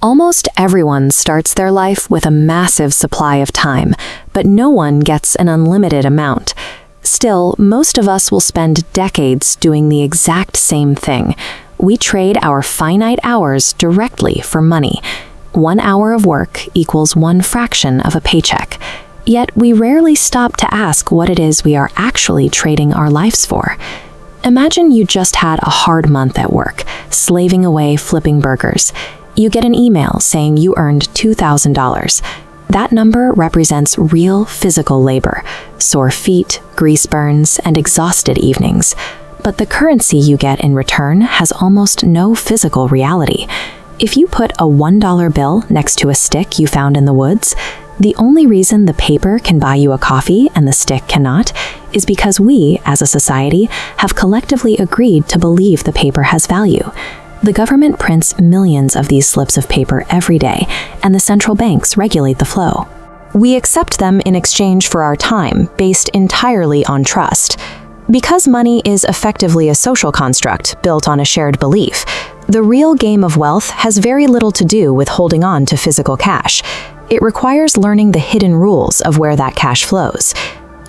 Almost everyone starts their life with a massive supply of time, but no one gets an unlimited amount. Still, most of us will spend decades doing the exact same thing. We trade our finite hours directly for money. 1 hour of work equals one fraction of a paycheck. Yet we rarely stop to ask what it is we are actually trading our lives for. Imagine you just had a hard month at work, slaving away flipping burgers. You get an email saying you earned $2,000. That number represents real physical labor, sore feet, grease burns, and exhausted evenings. But the currency you get in return has almost no physical reality. If you put a $1 bill next to a stick you found in the woods, the only reason the paper can buy you a coffee and the stick cannot is because we, as a society, have collectively agreed to believe the paper has value. The government prints millions of these slips of paper every day, and the central banks regulate the flow. We accept them in exchange for our time, based entirely on trust. Because money is effectively a social construct built on a shared belief, the real game of wealth has very little to do with holding on to physical cash. It requires learning the hidden rules of where that cash flows.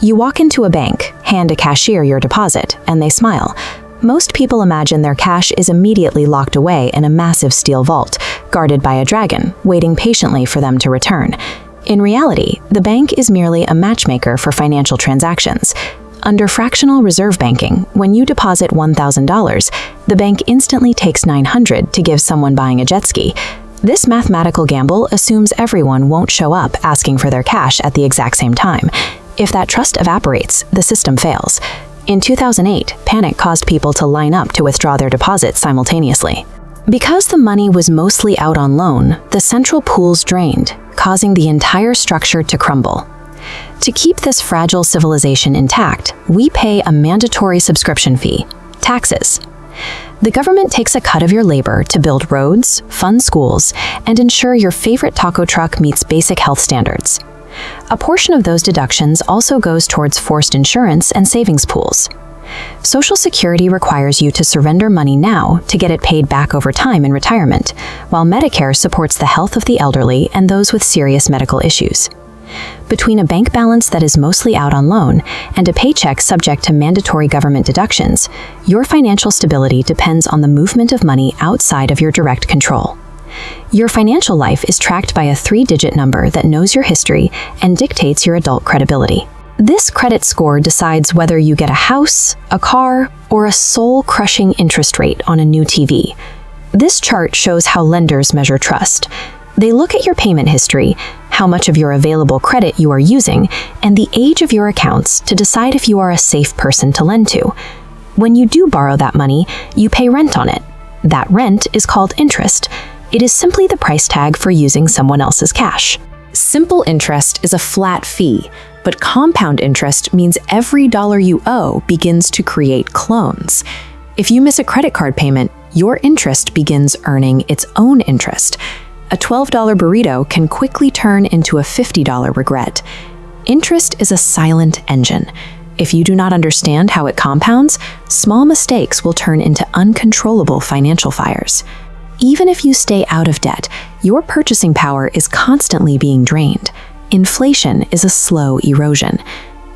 You walk into a bank, hand a cashier your deposit, and they smile. Most people imagine their cash is immediately locked away in a massive steel vault, guarded by a dragon, waiting patiently for them to return. In reality, the bank is merely a matchmaker for financial transactions. Under fractional reserve banking, when you deposit $1,000, the bank instantly takes $900 to give someone buying a jet ski. This mathematical gamble assumes everyone won't show up asking for their cash at the exact same time. If that trust evaporates, the system fails. In 2008, panic caused people to line up to withdraw their deposits simultaneously. Because the money was mostly out on loan, the central pools drained, causing the entire structure to crumble. To keep this fragile civilization intact, we pay a mandatory subscription fee, taxes. The government takes a cut of your labor to build roads, fund schools, and ensure your favorite taco truck meets basic health standards. A portion of those deductions also goes towards forced insurance and savings pools. Social Security requires you to surrender money now to get it paid back over time in retirement, while Medicare supports the health of the elderly and those with serious medical issues. Between a bank balance that is mostly out on loan and a paycheck subject to mandatory government deductions, your financial stability depends on the movement of money outside of your direct control. Your financial life is tracked by a 3-digit number that knows your history and dictates your adult credibility. This credit score decides whether you get a house, a car, or a soul-crushing interest rate on a new TV. This chart shows how lenders measure trust. They look at your payment history, how much of your available credit you are using, and the age of your accounts to decide if you are a safe person to lend to. When you do borrow that money, you pay rent on it. That rent is called interest. It is simply the price tag for using someone else's cash. Simple interest is a flat fee, but compound interest means every dollar you owe begins to create clones. If you miss a credit card payment, your interest begins earning its own interest. A $12 burrito can quickly turn into a $50 regret. Interest is a silent engine. If you do not understand how it compounds, small mistakes will turn into uncontrollable financial fires. Even if you stay out of debt, your purchasing power is constantly being drained. Inflation is a slow erosion.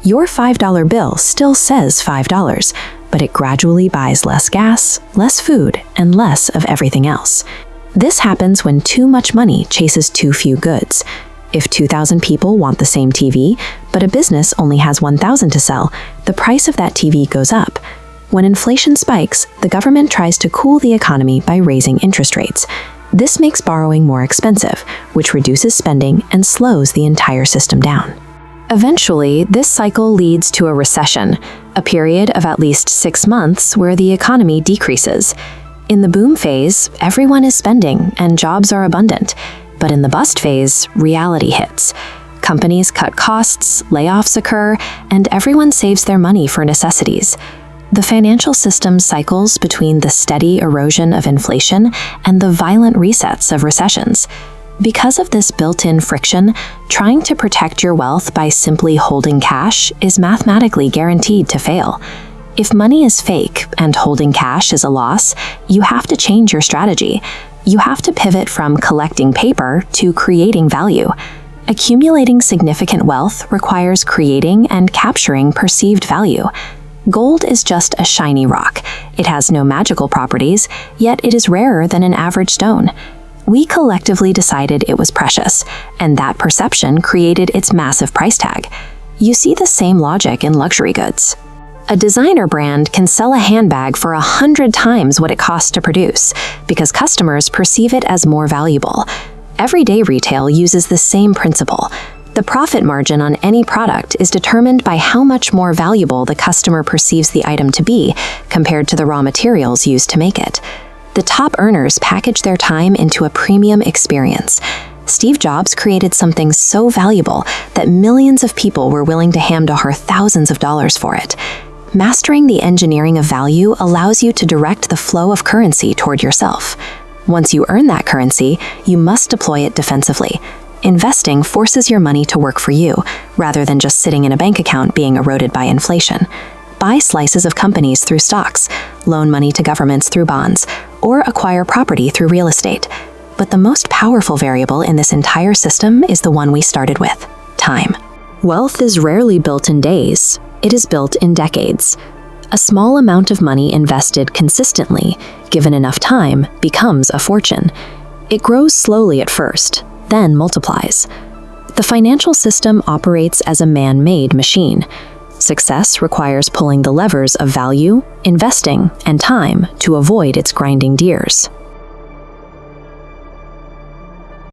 Your $5 bill still says $5, but it gradually buys less gas, less food, and less of everything else. This happens when too much money chases too few goods. If 2,000 people want the same TV, but a business only has 1,000 to sell, the price of that TV goes up. When inflation spikes, the government tries to cool the economy by raising interest rates. This makes borrowing more expensive, which reduces spending and slows the entire system down. Eventually, this cycle leads to a recession, a period of at least 6 months where the economy decreases. In the boom phase, everyone is spending and jobs are abundant. But in the bust phase, reality hits. Companies cut costs, layoffs occur, and everyone saves their money for necessities. The financial system cycles between the steady erosion of inflation and the violent resets of recessions. Because of this built-in friction, trying to protect your wealth by simply holding cash is mathematically guaranteed to fail. If money is fake and holding cash is a loss, you have to change your strategy. You have to pivot from collecting paper to creating value. Accumulating significant wealth requires creating and capturing perceived value. Gold is just a shiny rock. It has no magical properties, yet it is rarer than an average stone. We collectively decided it was precious, and that perception created its massive price tag. You see the same logic in luxury goods. A designer brand can sell a handbag for 100 times what it costs to produce, because customers perceive it as more valuable. Everyday retail uses the same principle. The profit margin on any product is determined by how much more valuable the customer perceives the item to be compared to the raw materials used to make it. The top earners package their time into a premium experience. Steve Jobs created something so valuable that millions of people were willing to hand over thousands of dollars for it. Mastering the engineering of value allows you to direct the flow of currency toward yourself. Once you earn that currency, you must deploy it defensively. Investing forces your money to work for you, rather than just sitting in a bank account being eroded by inflation. Buy slices of companies through stocks, loan money to governments through bonds, or acquire property through real estate. But the most powerful variable in this entire system is the one we started with: time. Wealth is rarely built in days. It is built in decades. A small amount of money invested consistently, given enough time, becomes a fortune. It grows slowly at first, then multiplies. The financial system operates as a man-made machine. Success requires pulling the levers of value, investing, and time to avoid its grinding gears.